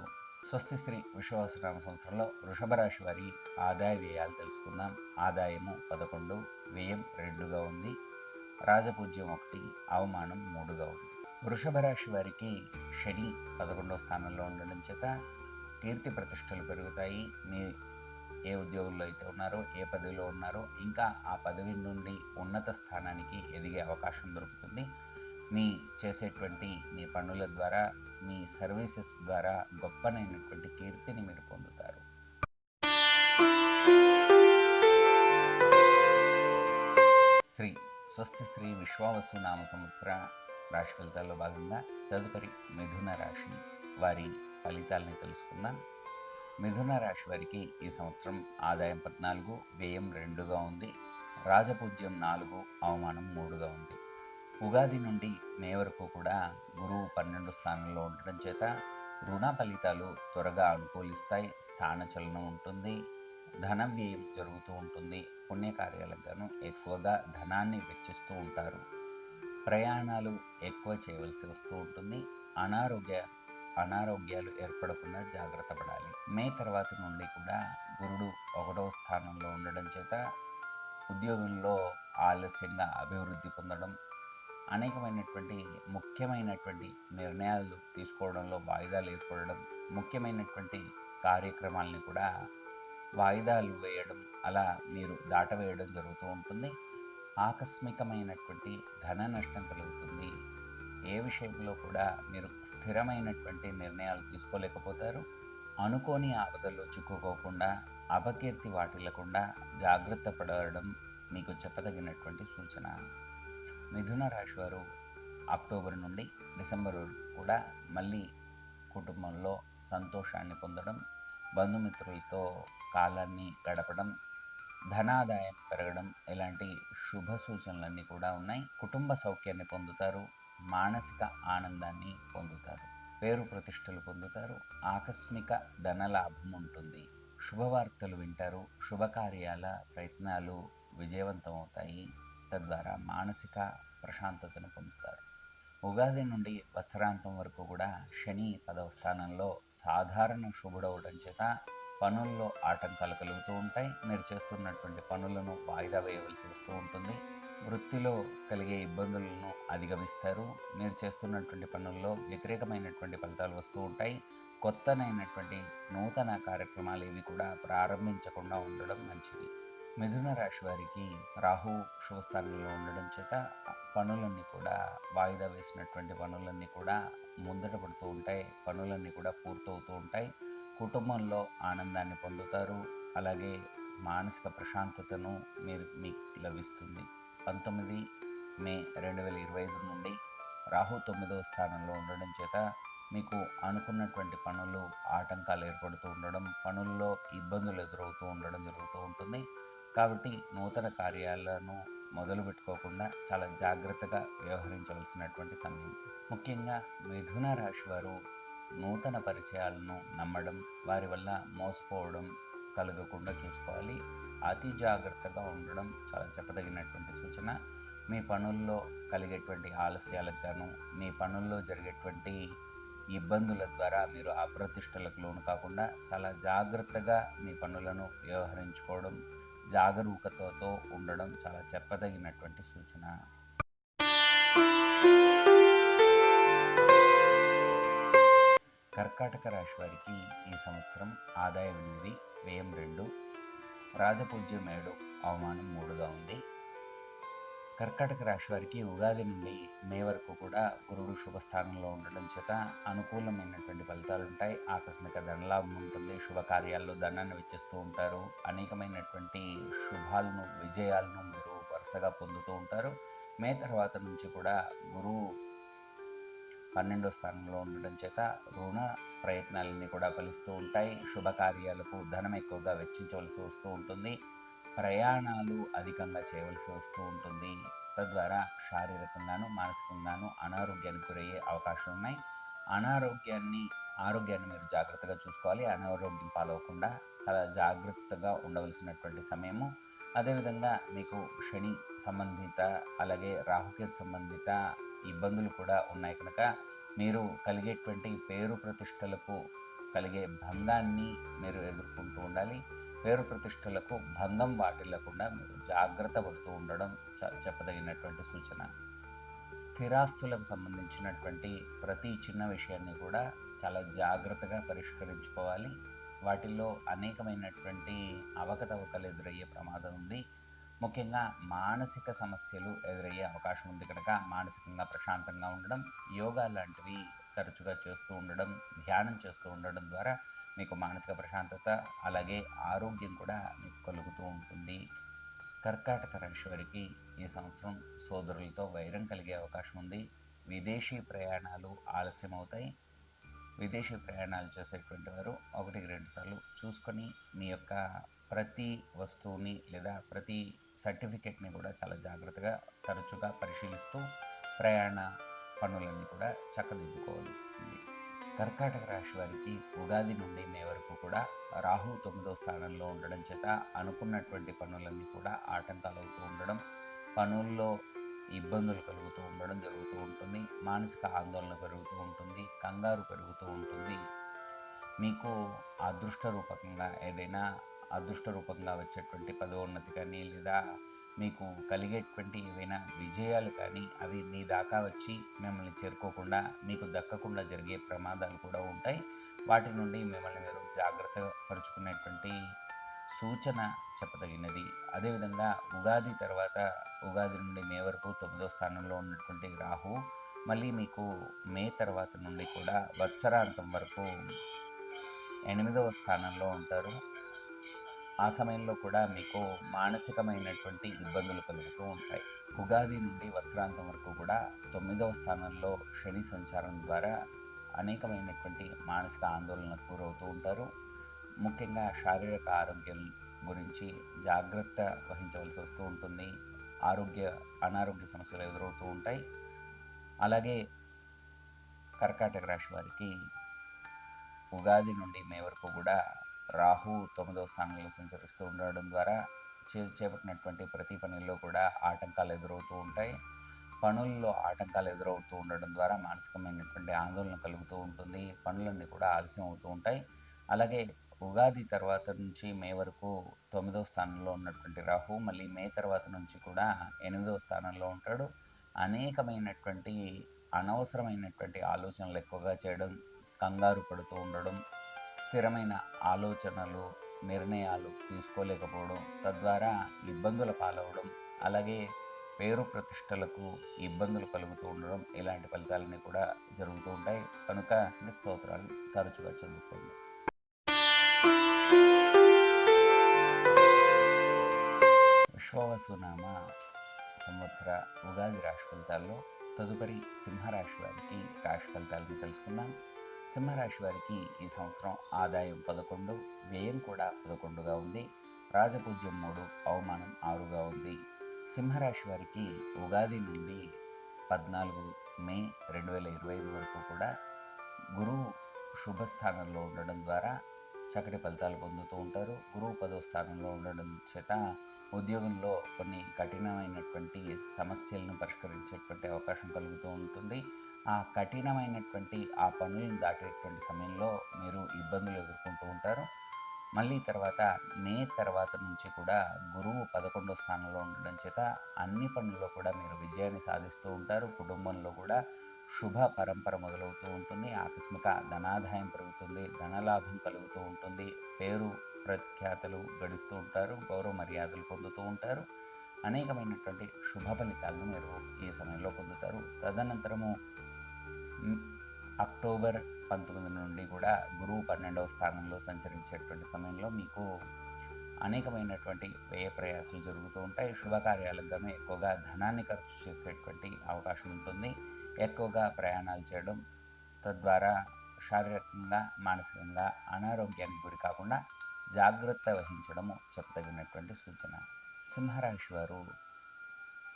స్వస్తి శ్రీ విశ్వావసునామ సంవత్సరంలో వృషభ రాశి వారి ఆదాయ వ్యయాలు తెలుసుకుందాం. ఆదాయము 11, వ్యయం 2గా ఉంది. రాజపూజ్యం 1, అవమానం 3గా ఉంది. వృషభ రాశి వారికి శని 11వ స్థానంలో ఉండడం చేత కీర్తి ప్రతిష్టలు పెరుగుతాయి. మీ ఏ ఉద్యోగంలో అయితే ఉన్నారో, ఏ పదవిలో ఉన్నారో ఇంకా ఆ పదవి నుండి ఉన్నత స్థానానికి ఎదిగే అవకాశం దొరుకుతుంది. మీ చేసేటువంటి మీ పనుల ద్వారా, మీ సర్వీసెస్ ద్వారా గొప్పనైనటువంటి కీర్తిని మీరు పొందుతారు. స్వస్తి శ్రీ విశ్వావసు నామ సంవత్సర రాశి ఫలితాల్లో భాగంగా తదుపరి మిథున రాశి వారి ఫలితాలని తెలుసుకుందాం. మిథున రాశి వారికి ఈ సంవత్సరం ఆదాయం 14, వ్యయం 2గా ఉంది. రాజపూజ్యం 4, అవమానం 3గా ఉంది. ఉగాది నుండి మే వరకు కూడా గురువు 12 స్థానంలో ఉండడం చేత రుణ ఫలితాలు త్వరగా అనుకూలిస్తాయి. స్థానచలనం ఉంటుంది. ధన వ్యయం జరుగుతూ ఉంటుంది. పుణ్యకార్యాలకు గాను ఎక్కువగా ధనాన్ని వెచ్చిస్తూ ఉంటారు. ప్రయాణాలు ఎక్కువ చేయవలసి వస్తూ ఉంటుంది. అనారోగ్యాలు ఏర్పడకుండా జాగ్రత్త పడాలి. మే తర్వాత నుండి కూడా గురుడు 1వ స్థానంలో ఉండడం చేత ఉద్యోగంలో ఆలస్యంగా అభివృద్ధి పొందడం, అనేకమైనటువంటి ముఖ్యమైనటువంటి నిర్ణయాలు తీసుకోవడంలో వాయిదాలు ఏర్పడడం, ముఖ్యమైనటువంటి కార్యక్రమాలని కూడా వాయిదాలు వేయడం, అలా మీరు దాటవేయడం జరుగుతూ ఉంటుంది. ఆకస్మికమైనటువంటి ధన నష్టం కలుగుతుంది. ఏ విషయంలో కూడా మీరు స్థిరమైనటువంటి నిర్ణయాలు తీసుకోలేకపోతారు. అనుకోని ఆపదల్లో చిక్కుకోకుండా, అపకీర్తి వాటిల్లకుండా జాగ్రత్త పడడం మీకు చెప్పదగినటువంటి సూచన. మిథున రాశి వారు అక్టోబర్ నుండి డిసెంబర్ వరకు కూడా మళ్ళీ కుటుంబంలో సంతోషాన్ని పొందడం, బంధుమిత్రులతో కాలాన్ని గడపడం, ధనాదాయం పెరగడం ఇలాంటి శుభ సూచనలన్నీ కూడా ఉన్నాయి. కుటుంబ సౌఖ్యాన్ని పొందుతారు. మానసిక ఆనందాన్ని పొందుతారు. పేరు ప్రతిష్టలు పొందుతారు. ఆకస్మిక ధనలాభం ఉంటుంది. శుభవార్తలు వింటారు. శుభకార్యాల ప్రయత్నాలు విజయవంతం అవుతాయి. తద్వారా మానసిక ప్రశాంతతను పొందుతారు. ఉగాది నుండి వత్సరాంతం వరకు కూడా శని 10వ స్థానంలో సాధారణ శుభుడవడం చేత పనుల్లో ఆటంకాలు కలుగుతూ ఉంటాయి. మీరు చేస్తున్నటువంటి పనులను వాయిదా వేయవలసి వస్తూ ఉంటుంది. వృత్తిలో కలిగే ఇబ్బందులను అధిగమిస్తారు. మీరు చేస్తున్నటువంటి పనుల్లో వ్యతిరేకమైనటువంటి ఫలితాలు వస్తూ ఉంటాయి. కొత్తనైనటువంటి నూతన కార్యక్రమాలు ఇవి కూడా ప్రారంభించకుండా ఉండడం మంచిది. మిథున రాశి వారికి రాహు శుభస్థానంలో ఉండడం చేత పనులన్నీ కూడా వాయిదా వేసినటువంటి పనులన్నీ కూడా ముందట పడుతూ ఉంటాయి. పనులన్నీ కూడా పూర్తవుతూ ఉంటాయి. కుటుంబంలో ఆనందాన్ని పొందుతారు. అలాగే మానసిక ప్రశాంతతను మీకు లభిస్తుంది. 19 మే 2025 నుండి రాహు 9వ స్థానంలో ఉండడం చేత మీకు అనుకున్నటువంటి పనులు ఆటంకాలు ఏర్పడుతూ ఉండడం, పనుల్లో ఇబ్బందులు ఎదురవుతూ ఉండడం జరుగుతూ ఉంటుంది. కాబట్టి నూతన కార్యాలను మొదలు పెట్టుకోకుండా చాలా జాగ్రత్తగా వ్యవహరించవలసినటువంటి సమయం. ముఖ్యంగా మిథున రాశి వారు నూతన పరిచయాలను నమ్మడం, వారి వల్ల మోసపోవడం కలగకుండా చూసుకోవాలి. అతి జాగ్రత్తగా ఉండడం చాలా చెప్పదగినటువంటి సూచన. మీ పనుల్లో కలిగేటువంటి ఆలస్యాలకు గాను, మీ పనుల్లో జరిగేటువంటి ఇబ్బందుల ద్వారా మీరు అప్రతిష్టలకు లోను కాకుండా చాలా జాగ్రత్తగా మీ పనులను వ్యవహరించుకోవడం, జాగరూకతతో ఉండడం చాలా చెప్పదగినటువంటి సూచన. కర్కాటక రాశి వారికి ఈ సంవత్సరం ఆదాయం 8, వ్యయం 2, రాజపూజ్యం 7, అవమానం 3గా ఉంది. కర్కాటక రాశి వారికి ఉగాది నుండి మే వరకు కూడా గురుడు శుభస్థానంలో ఉండడం చేత అనుకూలమైనటువంటి ఫలితాలు ఉంటాయి. ఆకస్మిక ధనలాభం ఉంటుంది. శుభకార్యాల్లో ధనాన్ని వెచ్చిస్తూ ఉంటారు. అనేకమైనటువంటి శుభాలను, విజయాలను మీరు వరుసగా పొందుతూ ఉంటారు. మే తర్వాత నుంచి కూడా గురువు 12వ స్థానంలో ఉండడం చేత రుణ ప్రయత్నాలన్నీ కూడా ఫలిస్తూ ఉంటాయి. శుభకార్యాలకు ధనం ఎక్కువగా వెచ్చించవలసి వస్తూ ఉంటుంది. ప్రయాణాలు అధికంగా చేయవలసి వస్తూ ఉంటుంది. తద్వారా శారీరకంగాను, మానసికంగాను అనారోగ్యానికి గురయ్యే అవకాశాలు ఉన్నాయి. ఆరోగ్యాన్ని మీరు జాగ్రత్తగా చూసుకోవాలి. అనారోగ్యం పాలవకుండా చాలా జాగ్రత్తగా ఉండవలసినటువంటి సమయము. అదేవిధంగా మీకు శని సంబంధిత, అలాగే రాహుకేతు సంబంధిత ఇబ్బందులు కూడా ఉన్నాయి కనుక మీరు కలిగేటువంటి పేరు ప్రతిష్టలకు కలిగే భంగాన్ని మీరు ఎదుర్కొంటూ ఉండాలి. పేరు ప్రతిష్టలకు భంగం వాటిల్లకుండా మీరు జాగ్రత్త పడుతూ ఉండడం చెప్పదగినటువంటి సూచన. స్థిరాస్తులకు సంబంధించినటువంటి ప్రతి చిన్న విషయాన్ని కూడా చాలా జాగ్రత్తగా పరిష్కరించుకోవాలి. వాటిల్లో అనేకమైనటువంటి అవకతవకలు ఎదురయ్యే ప్రమాదం ఉంది. ముఖ్యంగా మానసిక సమస్యలు ఎదురయ్యే అవకాశం ఉంది కనుక మానసికంగా ప్రశాంతంగా ఉండడం, యోగా లాంటివి తరచుగా చేస్తూ ఉండడం, ధ్యానం చేస్తూ ఉండడం ద్వారా మీకు మానసిక ప్రశాంతత, అలాగే ఆరోగ్యం కూడా మీకు కలుగుతూ ఉంటుంది. కర్కాటక రాశి వారికి ఈ సంవత్సరం సోదరులతో వైరం కలిగే అవకాశం ఉంది. విదేశీ ప్రయాణాలు ఆలస్యం అవుతాయి. విదేశీ ప్రయాణాలు చేసేటువంటి వారు 1-2 సార్లు చూసుకొని మీ యొక్క ప్రతి వస్తువుని లేదా ప్రతి సర్టిఫికెట్ని కూడా చాలా జాగ్రత్తగా తరచుగా పరిశీలిస్తూ ప్రయాణ పనులన్నీ కూడా చక్కదిద్దుకోవాల్సింది. కర్కాటక రాశి వారికి ఉగాది నుండి మే వరకు కూడా రాహు 9వ స్థానంలో ఉండడం చేత అనుకున్నటువంటి పనులన్నీ కూడా ఆటంకాలు అవుతూ ఉండడం, పనుల్లో ఇబ్బందులు కలుగుతూ ఉండడం జరుగుతూ ఉంటుంది. మానసిక ఆందోళన పెరుగుతూ ఉంటుంది, కంగారు పెరుగుతూ ఉంటుంది. మీకు అదృష్ట రూపకంగా ఏదైనా అదృష్ట రూపంగా వచ్చేటువంటి పదోన్నతి కానీ, లేదా మీకు కలిగేటువంటి ఏవైనా విజయాలు కానీ అవి మీ దాకా వచ్చి మిమ్మల్ని చేరుకోకుండా మీకు దక్కకుండా జరిగే ప్రమాదాలు కూడా ఉంటాయి. వాటి నుండి మిమ్మల్ని మీరు జాగ్రత్త పరుచుకునేటువంటి సూచన చెప్పదగినది. అదేవిధంగా ఉగాది తర్వాత, ఉగాది నుండి మే వరకు 9వ స్థానంలో ఉన్నటువంటి రాహు మళ్ళీ మీకు మే తర్వాత నుండి కూడా వత్సరాంతం వరకు 8వ స్థానంలో ఉంటారు. ఆ సమయంలో కూడా మీకు మానసికమైనటువంటి ఇబ్బందులు కలుగుతూ ఉంటాయి. ఉగాది నుండి వత్సరాంతం వరకు కూడా 9వ స్థానంలో శని సంచారం ద్వారా అనేకమైనటువంటి మానసిక ఆందోళనకు గురవుతూ ఉంటారు. ముఖ్యంగా శారీరక ఆరోగ్యం గురించి జాగ్రత్త వహించవలసి వస్తూ ఉంటుంది. అనారోగ్య సమస్యలు ఎదురవుతూ ఉంటాయి. అలాగే కర్కాటక రాశి వారికి ఉగాది నుండి మే వరకు కూడా రాహు 9వ స్థానంలో సంచరిస్తూ ఉండడం ద్వారా చేపట్టినటువంటి ప్రతి పనుల్లో కూడా ఆటంకాలు ఎదురవుతూ ఉంటాయి. పనుల్లో ఆటంకాలు ఎదురవుతూ ఉండడం ద్వారా మానసికమైనటువంటి ఆందోళన కలుగుతూ ఉంటుంది. పనులన్నీ కూడా ఆలస్యం అవుతూ ఉంటాయి. అలాగే ఉగాది తర్వాత నుంచి మే వరకు 9వ స్థానంలో ఉన్నటువంటి రాహు మళ్ళీ మే తర్వాత నుంచి కూడా 8వ స్థానంలో ఉంటాడు. అనేకమైనటువంటి అనవసరమైనటువంటి ఆలోచనలు ఎక్కువగా చేయడం, కంగారు పడుతూ ఉండడం, స్థిరమైన ఆలోచనలు, నిర్ణయాలు తీసుకోలేకపోవడం, తద్వారా ఇబ్బందుల పాలవడం, అలాగే పేరు ప్రతిష్టలకు ఇబ్బందులు కలుగుతూ ఉండడం, ఇలాంటి ఫలితాలన్నీ కూడా జరుగుతూ ఉంటాయి. కనుక స్తోత్రాలు తరచుగా చదువుకోండి. విశ్వవసునామ సంవత్సర ఉగాది రాశి ఫలితాల్లో తదుపరి సింహరాశి వారికి రాశి ఫలితాలను తెలుసుకుందాం. సింహరాశి వారికి ఈ సంవత్సరం ఆదాయం 11, వ్యయం కూడా 11గా ఉంది. రాజపూజ్యం 3, అవమానం 6గా ఉంది. సింహరాశి వారికి ఉగాది నుండి 14 మే 2025 వరకు కూడా గురువు శుభస్థానంలో ఉండడం ద్వారా చక్కటి ఫలితాలు పొందుతూ ఉంటారు. గురువు 10వ స్థానంలో ఉండడం చేత ఉద్యోగంలో కొన్ని కఠినమైనటువంటి సమస్యలను పరిష్కరించేటువంటి అవకాశం కలుగుతూ ఉంటుంది. ఆ కఠినమైనటువంటి ఆ పనులను దాటేటువంటి సమయంలో మీరు ఇబ్బందులు ఎదుర్కొంటూ ఉంటారు. మళ్ళీ తర్వాత మే తర్వాత నుంచి కూడా గురువు 11వ స్థానంలో ఉండడం చేత అన్ని పనుల్లో కూడా మీరు విజయాన్ని సాధిస్తూ ఉంటారు. కుటుంబంలో కూడా శుభ పరంపర మొదలవుతూ ఉంటుంది. ఆకస్మిక ధనాదాయం పెరుగుతుంది, ధనలాభం కలుగుతూ ఉంటుంది, పేరు ప్రఖ్యాతలు గడుస్తూ ఉంటారు, గౌరవ మర్యాదలు పొందుతూ ఉంటారు. అనేకమైనటువంటి శుభ ఫలితాలను మీరు ఈ సమయంలో పొందుతారు. తదనంతరము అక్టోబర్ 19 నుండి కూడా గురువు 12వ స్థానంలో సంచరించేటువంటి సమయంలో మీకు అనేకమైనటువంటి వ్యయ ప్రయాసాలు జరుగుతూ ఉంటాయి. శుభకార్యాలకు గాను ఎక్కువగా ధనాన్ని ఖర్చు చేసేటువంటి అవకాశం ఉంటుంది. ఎక్కువగా ప్రయాణాలు చేయడం, తద్వారా శారీరకంగా మానసికంగా అనారోగ్యానికి గురి కాకుండా జాగ్రత్త వహించడము చెప్పదగినటువంటి సూచన. సింహరాశి వారు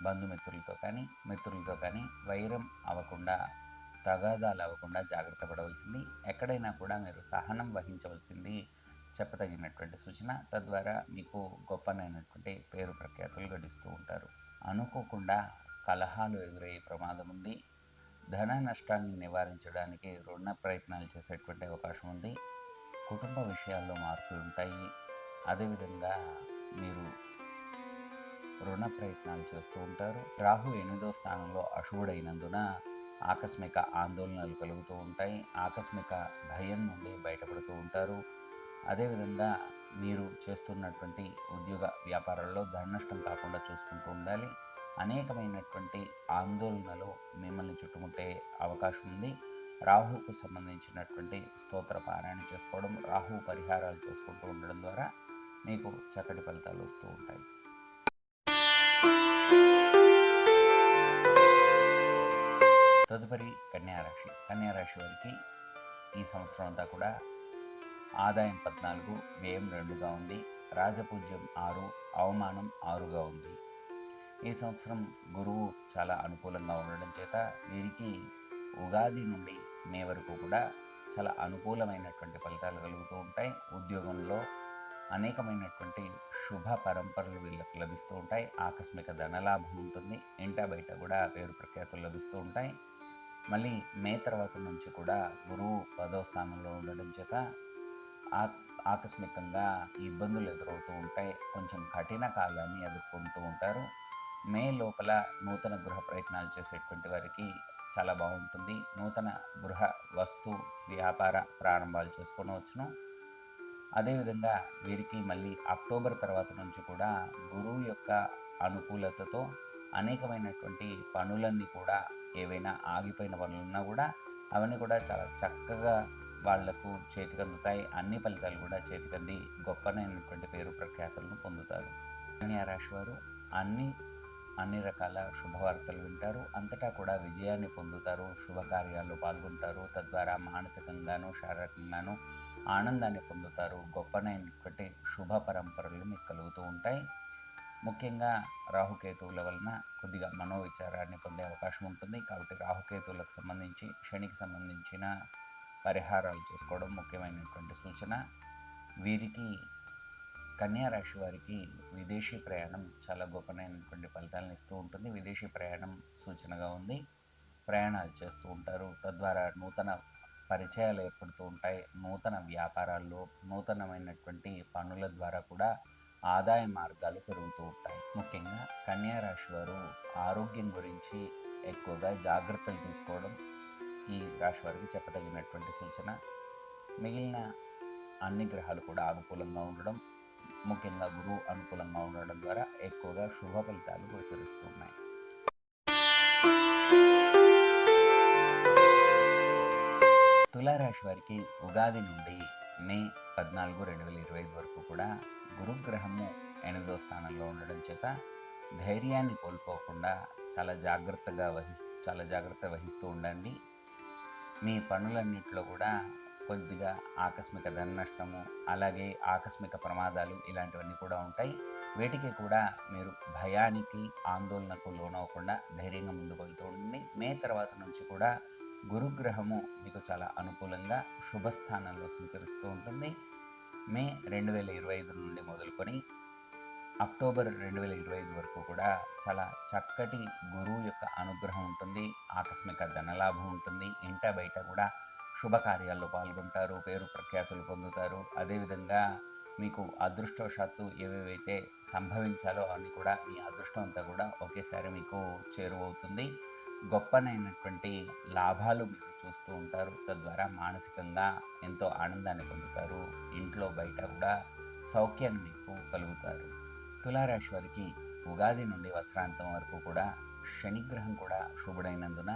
బంధుమిత్రులతో కానీ మిత్రులతో కానీ వైరం అవ్వకుండా, తగాదాలు అవ్వకుండా జాగ్రత్త పడవలసింది. ఎక్కడైనా కూడా మీరు సహనం వహించవలసింది చెప్పదగినటువంటి సూచన. తద్వారా మీకు గొప్పనైనటువంటి పేరు ప్రఖ్యాతులు గడిస్తూ ఉంటారు. అనుకోకుండా కలహాలు ఎదురయ్యే ప్రమాదం ఉంది. ధన నష్టాన్ని నివారించడానికి రుణ ప్రయత్నాలు చేసేటువంటి అవకాశం ఉంది. కుటుంబ విషయాల్లో మార్పులు ఉంటాయి. అదేవిధంగా మీరు రుణ ప్రయత్నాలు చేస్తూ ఉంటారు. రాహు 8వ స్థానంలో అశుభుడైనందున ఆకస్మిక ఆందోళనలు కలుగుతూ ఉంటాయి. ఆకస్మిక భయం నుండి బయటపడుతూ ఉంటారు. అదేవిధంగా మీరు చేస్తున్నటువంటి ఉద్యోగ వ్యాపారాల్లో ధన నష్టం కాకుండా చూసుకుంటూ ఉండాలి. అనేకమైనటువంటి ఆందోళనలు మిమ్మల్ని చుట్టుముట్టే అవకాశం ఉంది. రాహుకు సంబంధించినటువంటి స్తోత్ర పారాయణ చేసుకోవడం, రాహు పరిహారాలు చేసుకుంటూ ఉండడం ద్వారా మీకు చక్కటి ఫలితాలు వస్తూ ఉంటాయి. తదుపరి కన్యారాశి. కన్యారాశి వారికి ఈ సంవత్సరం అంతా కూడా ఆదాయం 14, వ్యయం 2గా ఉంది. రాజపూజ్యం 6, అవమానం 6గా ఉంది. ఈ సంవత్సరం గురువు చాలా అనుకూలంగా ఉండడం చేత వీరికి ఉగాది నుండి మే వరకు కూడా చాలా అనుకూలమైనటువంటి ఫలితాలు కలుగుతూ ఉంటాయి. ఉద్యోగంలో అనేకమైనటువంటి శుభ పరంపరలు వీళ్ళకి లభిస్తూ ఉంటాయి. ఆకస్మిక ధనలాభం ఉంటుంది. ఇంటా బయట కూడా పేరు ప్రఖ్యాతులు లభిస్తూ ఉంటాయి. మళ్ళీ మే తర్వాత నుంచి కూడా గురువు 10వ స్థానంలో ఉండడం చేత ఆ ఆకస్మికంగా ఇబ్బందులు ఎదురవుతూ ఉంటాయి. కొంచెం కఠిన కాలాన్ని ఎదుర్కొంటూ ఉంటారు. మే లోపల నూతన గృహ ప్రయత్నాలు చేసేటువంటి వారికి చాలా బాగుంటుంది. నూతన గృహ వస్తు వ్యాపార ప్రారంభాలు చేసుకొనవచ్చును. అదేవిధంగా వీరికి మళ్ళీ అక్టోబర్ తర్వాత నుంచి కూడా గురువు యొక్క అనుకూలతతో అనేకమైనటువంటి పనులన్నీ కూడా ఏవైనా ఆగిపోయిన పనులున్నా కూడా అవన్నీ కూడా చాలా చక్కగా వాళ్లకు చేతికందుతాయి. అన్ని ఫలితాలు కూడా చేతికంది గొప్పనైనటువంటి పేరు ప్రఖ్యాతులను పొందుతారు. కన్యా రాశి వారు అన్ని రకాల శుభవార్తలు వింటారు. అంతటా కూడా విజయాన్ని పొందుతారు. శుభకార్యాల్లో పాల్గొంటారు. తద్వారా మానసికంగాను శారీరకంగాను ఆనందాన్ని పొందుతారు. గొప్పనైనటువంటి శుభ పరంపరలు మీకు కలుగుతూ ఉంటాయి. ముఖ్యంగా రాహుకేతువుల వలన కొద్దిగా మనోవిచారాన్ని పొందే అవకాశం ఉంటుంది. కాబట్టి రాహుకేతువులకు సంబంధించి శనికి సంబంధించిన పరిహారాలు చేసుకోవడం ముఖ్యమైనటువంటి సూచన. వీరికి కన్యా రాశి వారికి విదేశీ ప్రయాణం చాలా గొప్పనైనటువంటి ఫలితాలను ఇస్తూ ఉంటుంది. విదేశీ ప్రయాణం సూచనగా ఉంది. ప్రయాణాలు చేస్తూ ఉంటారు. తద్వారా నూతన పరిచయాలు ఏర్పడుతూ ఉంటాయి. నూతన వ్యాపారాల్లో నూతనమైనటువంటి పనుల ద్వారా కూడా ఆదాయ మార్గాలు పెరుగుతూ ఉంటాయి. ముఖ్యంగా కన్యా రాశి వారు ఆరోగ్యం గురించి ఎక్కువగా జాగ్రత్తలు తీసుకోవడం ఈ రాశి వారికి చెప్పదగినటువంటి సూచన. మిగిలిన అన్ని గ్రహాలు కూడా అనుకూలంగా ఉండడం, ముఖ్యంగా గురువు అనుకూలంగా ఉండడం ద్వారా ఎక్కువగా శుభ ఫలితాలు గోచరిస్తున్నాయి. తులారాశి వారికి ఉగాది నుండి మే 14, 2025 వరకు కూడా గురుగ్రహము 8వ స్థానంలో ఉండడం చేత ధైర్యాన్ని కోల్పోకుండా చాలా జాగ్రత్త వహిస్తూ ఉండండి. మీ పనులన్నింటిలో కూడా కొద్దిగా ఆకస్మిక ధన నష్టము, అలాగే ఆకస్మిక ప్రమాదాలు ఇలాంటివన్నీ కూడా ఉంటాయి. వీటికి కూడా మీరు భయానికి ఆందోళనకు లోనవ్వకుండా ధైర్యంగా ముందుకు వెళ్తూ ఉండండి. మే తర్వాత నుంచి కూడా గురుగ్రహము మీకు చాలా అనుకూలంగా శుభస్థానంలో సంచరిస్తూ ఉంటుంది. మే 2025 నుండి మొదలుకొని అక్టోబర్ 2025 వరకు కూడా చాలా చక్కటి గురువు యొక్క అనుగ్రహం ఉంటుంది. ఆకస్మిక ధనలాభం ఉంటుంది. ఇంట బయట కూడా శుభకార్యాల్లో పాల్గొంటారు. పేరు ప్రఖ్యాతులు పొందుతారు. అదేవిధంగా మీకు అదృష్టవశాత్తు ఏవేవైతే సంభవించాలో అవన్నీ కూడా మీ అదృష్టం అంతా కూడా ఒకేసారి మీకు చేరువవుతుంది. గొప్పనైనటువంటి లాభాలు మీరు చూస్తూ ఉంటారు. తద్వారా మానసికంగా ఎంతో ఆనందాన్ని పొందుతారు. ఇంట్లో బయట కూడా సౌఖ్యాన్ని మీకు కలుగుతారు. తులారాశి వారికి ఉగాది నుండి వత్సరాంతం వరకు కూడా శనిగ్రహం కూడా శుభుడైనందున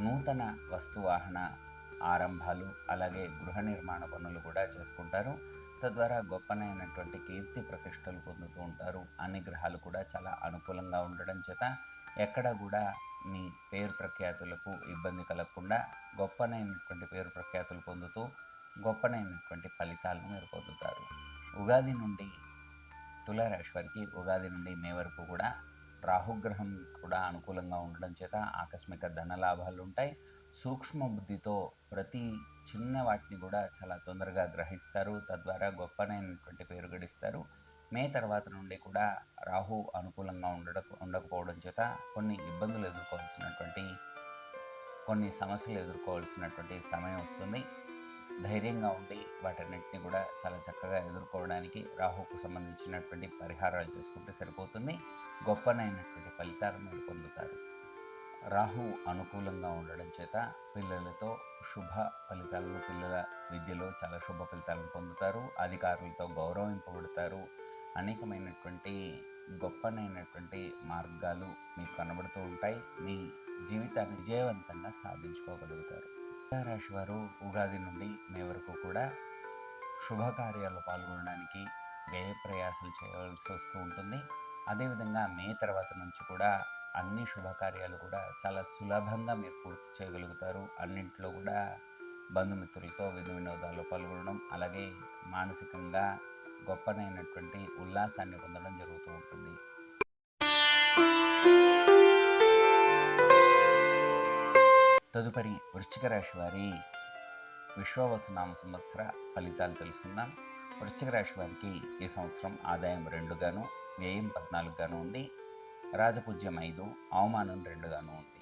నూతన వస్తువాహన ఆరంభాలు, అలాగే గృహ నిర్మాణ పనులు కూడా చేసుకుంటారు. తద్వారా గొప్పనైనటువంటి కీర్తి ప్రతిష్టలు పొందుతూ ఉంటారు. అన్ని గ్రహాలు కూడా చాలా అనుకూలంగా ఉండడం చేత ఎక్కడ కూడా మీ పేరు ప్రఖ్యాతులకు ఇబ్బంది కలగకుండా గొప్పనైనటువంటి పేరు ప్రఖ్యాతులు పొందుతూ గొప్పనైనటువంటి ఫలితాలను మీరు పొందుతారు. ఉగాది నుండి తులారాశి వారికి ఉగాది నుండి మే వరకు కూడా రాహుగ్రహం కూడా అనుకూలంగా ఉండడం చేత ఆకస్మిక ధన లాభాలు ఉంటాయి. సూక్ష్మ బుద్ధితో ప్రతి చిన్న వాటిని కూడా చాలా తొందరగా గ్రహిస్తారు. తద్వారా గొప్పనైనటువంటి పేరు గడిస్తారు. మే తర్వాత నుండి కూడా రాహు అనుకూలంగా ఉండకపోవడం చేత కొన్ని సమస్యలు ఎదుర్కోవాల్సినటువంటి సమయం వస్తుంది. ధైర్యంగా ఉండి వాటన్నిటిని కూడా చాలా చక్కగా ఎదుర్కోవడానికి రాహుకు సంబంధించినటువంటి పరిహారాలు చేసుకుంటే సరిపోతుంది. గొప్పనైనటువంటి ఫలితాలను మీరు పొందుతారు. రాహు అనుకూలంగా ఉండడం చేత పిల్లలతో శుభ ఫలితాలను, పిల్లల విద్యలో చాలా శుభ ఫలితాలను పొందుతారు. అధికారులతో గౌరవింపబడతారు. అనేకమైనటువంటి గొప్పనైనటువంటి మార్గాలు మీకు కనబడుతూ ఉంటాయి. మీ జీవితాన్ని విజయవంతంగా సాధించుకోగలుగుతారు. రాశి వారు ఉగాది నుండి మే వరకు కూడా శుభకార్యాల్లో పాల్గొనడానికి వ్యయ ప్రయాసాలు చేయవలసి వస్తూ ఉంటుంది. అదేవిధంగా మే తర్వాత నుంచి కూడా అన్ని శుభకార్యాలు కూడా చాలా సులభంగా మీరు పూర్తి చేయగలుగుతారు. అన్నింటిలో కూడా బంధుమిత్రులతో విందు వినోదాల్లో పాల్గొనడం, అలాగే మానసికంగా గొప్పనైనటువంటి ఉల్లాసాన్ని పొందడం జరుగుతూ ఉంటుంది. తదుపరి వృశ్చిక రాశి వారి విశ్వవసునామ సంవత్సర ఫలితాలు తెలుసుకుందాం. వృశ్చిక రాశి వారికి ఈ సంవత్సరం ఆదాయం 2 గాను, వ్యయం 14 గాను ఉంది. రాజపూజ్యం 5, అవమానం 2 గాను ఉంది.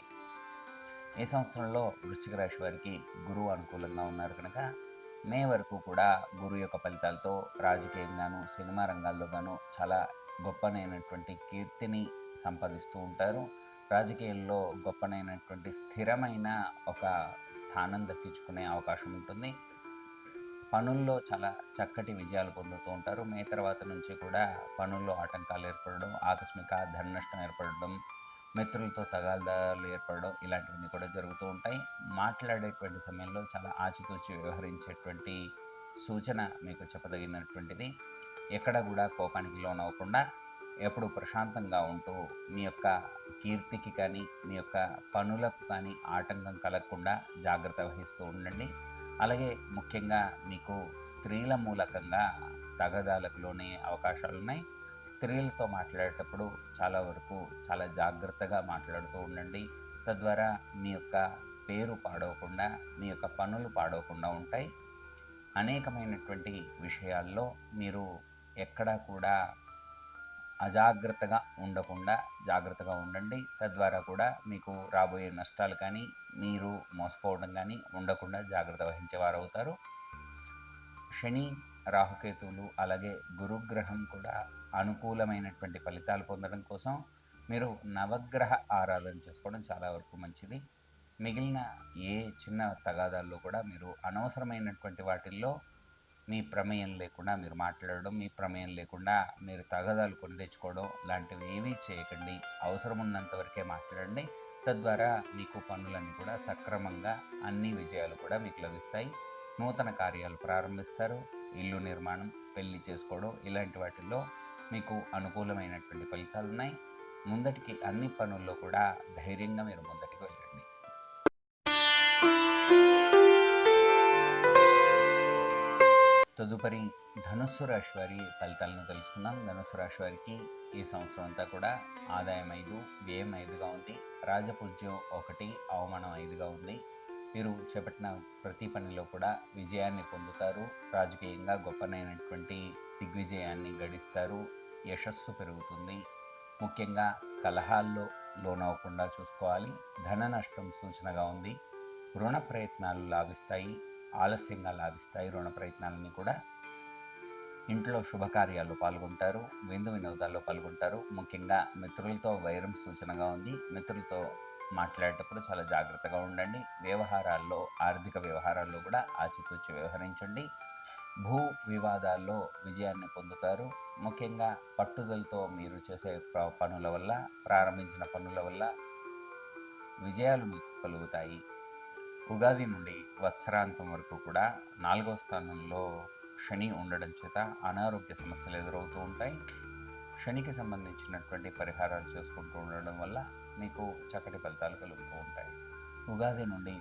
ఈ సంవత్సరంలో వృశ్చిక రాశి వారికి గురువు అనుకూలంగా ఉన్నారు కనుక మే వరకు కూడా గురువు యొక్క ఫలితాలతో రాజకీయంగాను, సినిమా రంగాల్లో గాను చాలా గొప్పనైనటువంటి కీర్తిని సంపాదిస్తూ ఉంటారు. రాజకీయాల్లో గొప్పనైనటువంటి స్థిరమైన ఒక స్థానం దక్కించుకునే అవకాశం ఉంటుంది. పనుల్లో చాలా చక్కటి విజయాలు పొందుతూ ఉంటారు. మే తర్వాత నుంచి కూడా పనుల్లో ఆటంకాలు ఏర్పడడం, ఆకస్మిక ధన నష్టం ఏర్పడడం, మిత్రులతో తగాదాలు ఏర్పడడం ఇలాంటివన్నీ కూడా జరుగుతూ ఉంటాయి. మాట్లాడేటువంటి సమయంలో చాలా ఆచితూచి వ్యవహరించేటువంటి సూచన మీకు చెప్పదగినటువంటిది. ఎక్కడ కూడా కోపానికి లోనవ్వకుండా ఎప్పుడు ప్రశాంతంగా ఉంటూ మీ యొక్క కీర్తికి కానీ మీ యొక్క పనులకు కానీ ఆటంకం కలగకుండా జాగ్రత్త వహిస్తూ ఉండండి. అలాగే ముఖ్యంగా మీకు స్త్రీల మూలకంగా తగాదాలకు లోనే అవకాశాలు ఉన్నాయి. స్త్రీలతో మాట్లాడేటప్పుడు చాలా వరకు చాలా జాగ్రత్తగా మాట్లాడుతూ ఉండండి. తద్వారా మీ యొక్క పేరు పాడవకుండా, మీ యొక్క పనులు పాడవకుండా ఉంటాయి. అనేకమైనటువంటి విషయాల్లో మీరు ఎక్కడా కూడా అజాగ్రత్తగా ఉండకుండా జాగ్రత్తగా ఉండండి. తద్వారా కూడా మీకు రాబోయే నష్టాలు కానీ, మీరు మోసపోవడం కానీ ఉండకుండా జాగ్రత్త వహించేవారు అవుతారు. శని, రాహుకేతువులు అలాగే గురుగ్రహం కూడా అనుకూలమైనటువంటి ఫలితాలు పొందడం కోసం మీరు నవగ్రహ ఆరాధన చేసుకోవడం చాలా వరకు మంచిది. మిగిలిన ఏ చిన్న తగాదాల్లో కూడా మీరు అనవసరమైనటువంటి వాటిల్లో మీ ప్రమేయం లేకుండా మీరు మాట్లాడడం, మీ ప్రమేయం లేకుండా మీరు తగాదాలు కొని తెచ్చుకోవడం లాంటివి ఏవీ చేయకండి. అవసరం ఉన్నంత వరకే మాట్లాడండి. తద్వారా మీకు పనులన్నీ కూడా సక్రమంగా అన్ని విజయాలు కూడా మీకు లభిస్తాయి. నూతన కార్యాలు ప్రారంభిస్తారు. ఇల్లు నిర్మాణం, పెళ్లి చేసుకోవడం ఇలాంటి వాటిల్లో మీకు అనుకూలమైనటువంటి ఫలితాలు ఉన్నాయి. ముందటికి అన్ని పనుల్లో కూడా ధైర్యంగా మీరు ముందటికి వెళ్ళండి. తదుపరి ధనుస్సు రాశి వారి ఫలితాలను తెలుసుకుందాం. ధనుస్సు రాశి వారికి ఈ సంవత్సరం అంతా కూడా ఆదాయం 5, వ్యయం 5గా ఉంది. రాజపూజ్యం 1, అవమానం 5గా ఉంది. మీరు చేపట్టిన ప్రతి పనిలో కూడా విజయాన్ని పొందుతారు. రాజకీయంగా గొప్పనైనటువంటి దిగ్విజయాన్ని గడిస్తారు. యశస్సు పెరుగుతుంది. ముఖ్యంగా కలహాల్లో లోనవ్వకుండా చూసుకోవాలి. ధన నష్టం సూచనగా ఉంది. రుణ ప్రయత్నాలు లాభిస్తాయి, ఆలస్యంగా లాభిస్తాయి. రుణ ప్రయత్నాలన్నీ కూడా ఇంట్లో శుభకార్యాల్లో పాల్గొంటారు, విందు వినోదాల్లో పాల్గొంటారు. ముఖ్యంగా మిత్రులతో వైరం సూచనగా ఉంది. మిత్రులతో మాట్లాడేటప్పుడు చాలా జాగ్రత్తగా ఉండండి. వ్యవహారాల్లో, ఆర్థిక వ్యవహారాల్లో కూడా ఆచితూచి వ్యవహరించండి. భూ వివాదాల్లో విజయాన్ని పొందుతారు. ముఖ్యంగా పట్టుదలతో మీరు చేసే పనుల వల్ల, ప్రారంభించిన పనుల వల్ల విజయాలు మీకు కలుగుతాయి. ఉగాది నుండి వత్సరాంతం వరకు కూడా 4వ స్థానంలో శని ఉండడం చేత అనారోగ్య సమస్యలు ఎదురవుతూ ఉంటాయి. శనికి సంబంధించినటువంటి పరిహారాలు చేసుకుంటూ ఉండడం వల్ల మీకు చక్కటి ఫలితాలు కలుగుతూ ఉంటాయి. ఉగాది నుండి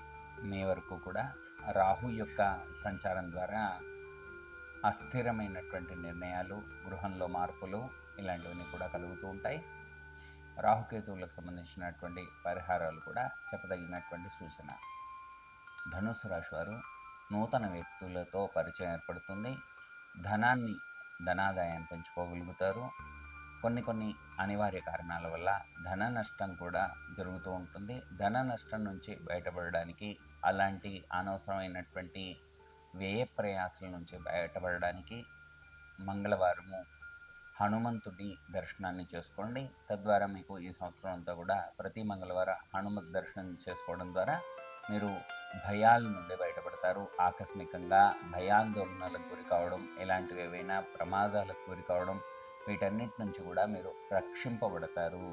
మే వరకు కూడా రాహు యొక్క సంచారం ద్వారా అస్థిరమైనటువంటి నిర్ణయాలు, గృహంలో మార్పులు ఇలాంటివన్నీ కూడా కలుగుతూ ఉంటాయి. రాహుకేతువులకు సంబంధించినటువంటి పరిహారాలు కూడా చెప్పదగినటువంటి సూచన. ధనుసు రాశి వారు నూతన వ్యక్తులతో పరిచయం ఏర్పడుతుంది. ధనాదాయాన్ని పెంచుకోగలుగుతారు. కొన్ని అనివార్య కారణాల వల్ల ధన నష్టం కూడా జరుగుతూ ఉంటుంది. ధన నష్టం నుంచి బయటపడడానికి, అలాంటి అనవసరమైనటువంటి వ్యయ ప్రయాసాల నుంచి బయటపడడానికి మంగళవారము హనుమంతుడి దర్శనాన్ని చేసుకోండి. తద్వారా మీకు ఈ సంవత్సరం అంతా కూడా ప్రతి మంగళవారం హనుమత్ దర్శనం చేసుకోవడం ద్వారా మీరు భయాల నుండి బయటపడతారు. ఆకస్మికంగా భయాందోళనలకు గురి కావడం, ఇలాంటివి ఏవైనా ప్రమాదాలకు గురి కావడం వీటన్నిటి నుంచి కూడా మీరు రక్షింపబడతారు.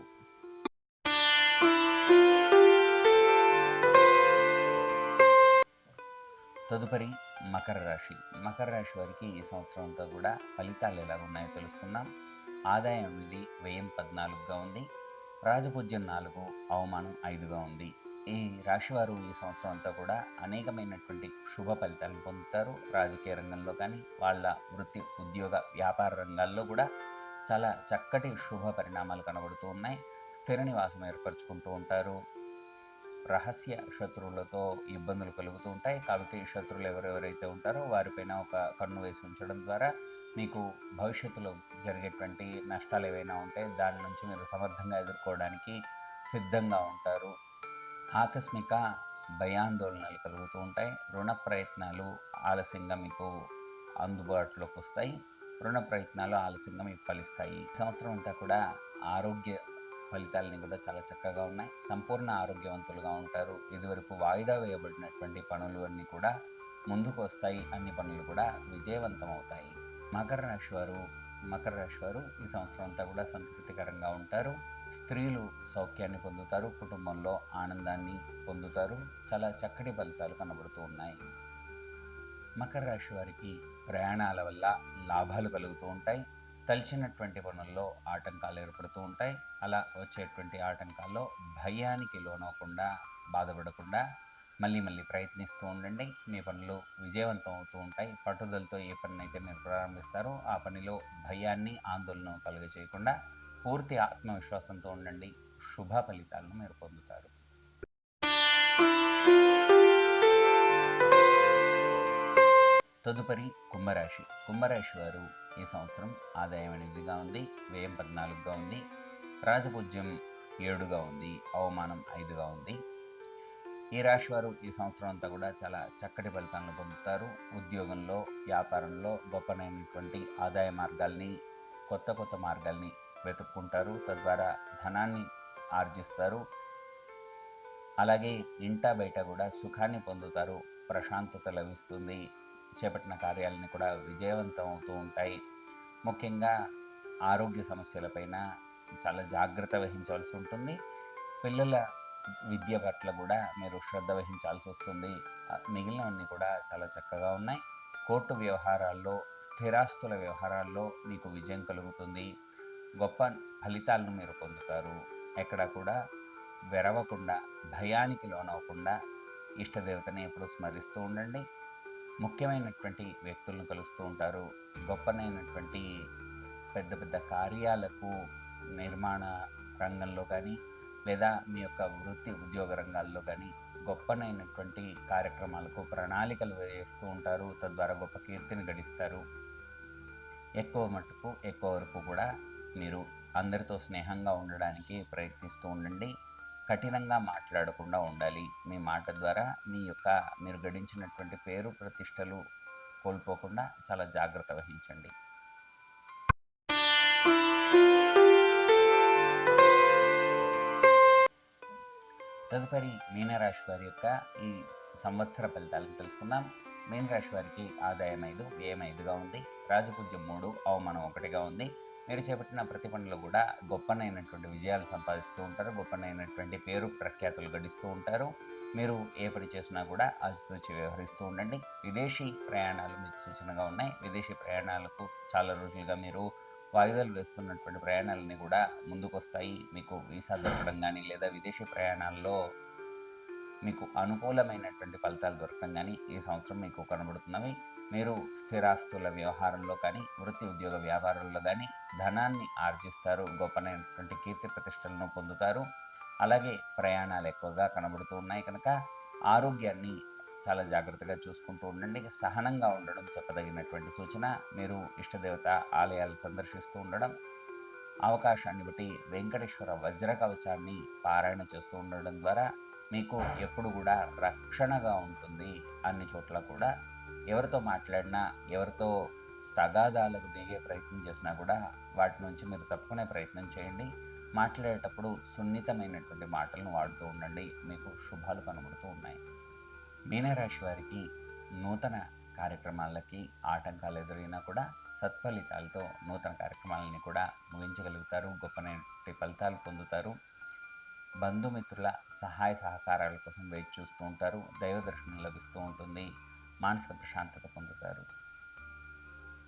తదుపరి మకర రాశి. మకర రాశి వారికి ఈ సంవత్సరం అంతా కూడా ఫలితాలు ఎలా ఉన్నాయో తెలుసుకుందాం. ఆదాయం 8, వ్యయం 14గా ఉంది. రాజపూజ్యం 4, అవమానం 5గా ఉంది. ఈ రాశివారు ఈ సంవత్సరం అంతా కూడా అనేకమైనటువంటి శుభ ఫలితాలను పొందుతారు. రాజకీయ రంగంలో కానీ, వాళ్ళ వృత్తి, ఉద్యోగ, వ్యాపార రంగాల్లో కూడా చాలా చక్కటి శుభ పరిణామాలు కనబడుతూ ఉన్నాయి. స్థిర నివాసం ఏర్పరచుకుంటూ ఉంటారు. రహస్య శత్రువులతో ఇబ్బందులు కలుగుతూ ఉంటాయి. కాబట్టి శత్రువులు ఎవరెవరైతే ఉంటారో వారిపైన ఒక కన్ను వేసి ఉంచడం ద్వారా మీకు భవిష్యత్తులో జరిగేటువంటి నష్టాలు ఏవైనా ఉంటే దాని నుంచి మీరు సమర్థంగా ఎదుర్కోవడానికి సిద్ధంగా ఉంటారు. ఆకస్మిక భయాందోళనలు కలుగుతూ ఉంటాయి. రుణ ప్రయత్నాలు ఆలస్యంగా మీకు అందుబాటులోకి వస్తాయి. రుణ ప్రయత్నాలు ఆలస్యంగా మీకు ఫలిస్తాయి. ఈ సంవత్సరం అంతా కూడా ఆరోగ్య ఫలితాలని కూడా చాలా చక్కగా ఉన్నాయి. సంపూర్ణ ఆరోగ్యవంతులుగా ఉంటారు. ఇదివరకు వాయిదా వేయబడినటువంటి పనులు అన్నీ కూడా ముందుకు వస్తాయి. అన్ని పనులు కూడా విజయవంతం అవుతాయి. మకర రాశి వారు ఈ సంవత్సరం అంతా కూడా సంతృప్తికరంగా ఉంటారు. స్త్రీలు సౌఖ్యాన్ని పొందుతారు. కుటుంబంలో ఆనందాన్ని పొందుతారు. చాలా చక్కటి ఫలితాలు కనబడుతూ ఉన్నాయి. మకర రాశి వారికి ప్రయాణాల వల్ల లాభాలు కలుగుతూ ఉంటాయి. తలిచినటువంటి పనుల్లో ఆటంకాలు ఏర్పడుతూ ఉంటాయి. అలా వచ్చేటువంటి ఆటంకాల్లో భయానికి లోనవ్వకుండా, బాధపడకుండా మళ్ళీ ప్రయత్నిస్తూ ఉండండి. మీ పనులు విజయవంతం అవుతూ ఉంటాయి. పట్టుదలతో ఏ పనినైతే మీరు ప్రారంభిస్తారో ఆ పనిలో భయాన్ని, ఆందోళన కలుగజేయకుండా పూర్తి ఆత్మవిశ్వాసంతో ఉండండి. శుభ ఫలితాలను మీరు పొందుతారు. తదుపరి కుంభరాశి వారు ఈ సంవత్సరం ఆదాయం 8గా ఉంది, వ్యయం 14గా ఉంది, రాజపూజ్యం 7గా ఉంది, అవమానం 5గా ఉంది. ఈ రాశి వారు ఈ సంవత్సరం అంతా కూడా చాలా చక్కటి ఫలితాలను పొందుతారు. ఉద్యోగంలో, వ్యాపారంలో గొప్పనైనటువంటి ఆదాయ మార్గాల్ని, కొత్త మార్గాల్ని వెతుక్కుంటారు. తద్వారా ధనాన్ని ఆర్జిస్తారు. అలాగే ఇంటా బయట కూడా సుఖాన్ని పొందుతారు. ప్రశాంతత లభిస్తుంది. చేపట్టిన కార్యాలని కూడా విజయవంతం అవుతూ ఉంటాయి. ముఖ్యంగా ఆరోగ్య సమస్యలపైన చాలా జాగ్రత్త వహించవలసి ఉంటుంది. పిల్లల విద్య పట్ల కూడా మీరు శ్రద్ధ వహించాల్సి వస్తుంది. మిగిలినవన్నీ కూడా చాలా చక్కగా ఉన్నాయి. కోర్టు వ్యవహారాల్లో, స్థిరాస్తుల వ్యవహారాల్లో మీకు విజయం కలుగుతుంది. గొప్ప ఫలితాలను మీరు పొందుతారు. ఎక్కడ కూడా వెరవకుండా, భయానికి లోనవ్వకుండా ఇష్టదేవతని ఎప్పుడు స్మరిస్తూ ఉండండి. ముఖ్యమైనటువంటి వ్యక్తులను కలుస్తూ ఉంటారు. గొప్పనైనటువంటి పెద్ద కార్యాలకు నిర్మాణ రంగంలో కానీ, లేదా మీ యొక్క వృత్తి ఉద్యోగ రంగాల్లో కానీ గొప్పనైనటువంటి కార్యక్రమాలకు ప్రణాళికలు వేస్తూ ఉంటారు. తద్వారా గొప్ప కీర్తిని గడిస్తారు. ఎక్కువ వరకు కూడా మీరు అందరితో స్నేహంగా ఉండడానికి ప్రయత్నిస్తూ ఉండండి. కఠినంగా మాట్లాడకుండా ఉండాలి. మీ మాట ద్వారా మీరు గడించినటువంటి పేరు ప్రతిష్టలు కోల్పోకుండా చాలా జాగ్రత్త వహించండి. తదుపరి మీనరాశి వారి యొక్క ఈ సంవత్సర ఫలితాలను తెలుసుకుందాం. మీనరాశి వారికి ఆదాయం 5, వ్యయం 5గా ఉంది, రాజపూజ్యం 3, అవమానం 1గా ఉంది. మీరు చేపట్టిన ప్రతి పనిలో కూడా గొప్పనైనటువంటి విజయాలు సంపాదిస్తూ ఉంటారు. గొప్పనైనటువంటి పేరు ప్రఖ్యాతులు గడిస్తూ ఉంటారు. మీరు ఏ పని చేసినా కూడా ఆచితూచి వ్యవహరిస్తూ ఉండండి. విదేశీ ప్రయాణాలు మీకు సూచనగా ఉన్నాయి. విదేశీ ప్రయాణాలకు చాలా రోజులుగా మీరు వాయిదాలు వేస్తున్నటువంటి ప్రయాణాలన్నీ కూడా ముందుకు వస్తాయి. మీకు వీసా దొరకడం కానీ, లేదా విదేశీ ప్రయాణాల్లో మీకు అనుకూలమైనటువంటి ఫలితాలు దొరకడం కానీ ఈ సంవత్సరం మీకు కనబడుతున్నవి. మీరు స్థిరాస్తుల వ్యవహారంలో కానీ, వృత్తి ఉద్యోగ వ్యాపారంలో కానీ ధనాన్ని ఆర్జిస్తారు. గొప్పనైనటువంటి కీర్తి ప్రతిష్టలను పొందుతారు. అలాగే ప్రయాణాలు ఎక్కువగా కనబడుతూ ఉన్నాయి కనుక ఆరోగ్యాన్ని చాలా జాగ్రత్తగా చూసుకుంటూ ఉండండి. సహనంగా ఉండడం చెప్పదగినటువంటి సూచన. మీరు ఇష్టదేవత ఆలయాలు సందర్శిస్తూ ఉండడం, అవకాశాన్ని బట్టి వెంకటేశ్వర వజ్ర కవచాన్ని పారాయణ చేస్తూ ఉండడం ద్వారా మీకు ఎప్పుడు కూడా రక్షణగా ఉంటుంది. అన్ని చోట్ల కూడా ఎవరితో మాట్లాడినా, ఎవరితో తగాదాలకు దిగే ప్రయత్నం చేసినా కూడా వాటి నుంచి మీరు తప్పుకునే ప్రయత్నం చేయండి. మాట్లాడేటప్పుడు సున్నితమైనటువంటి మాటలను వాడుతూ ఉండండి. మీకు శుభాలు కనబడుతూ ఉన్నాయి. మీనరాశి వారికి నూతన కార్యక్రమాలకి ఆటంకాలు ఎదురైనా కూడా సత్ఫలితాలతో నూతన కార్యక్రమాలని కూడా ముగించగలుగుతారు. గొప్పనైన ఫలితాలు పొందుతారు. బంధుమిత్రుల సహాయ సహకారాల కోసం వేచి చూస్తూ ఉంటారు. దైవ దర్శనం లభిస్తూ ఉంటుంది. మానసిక ప్రశాంతత పొందుతారు.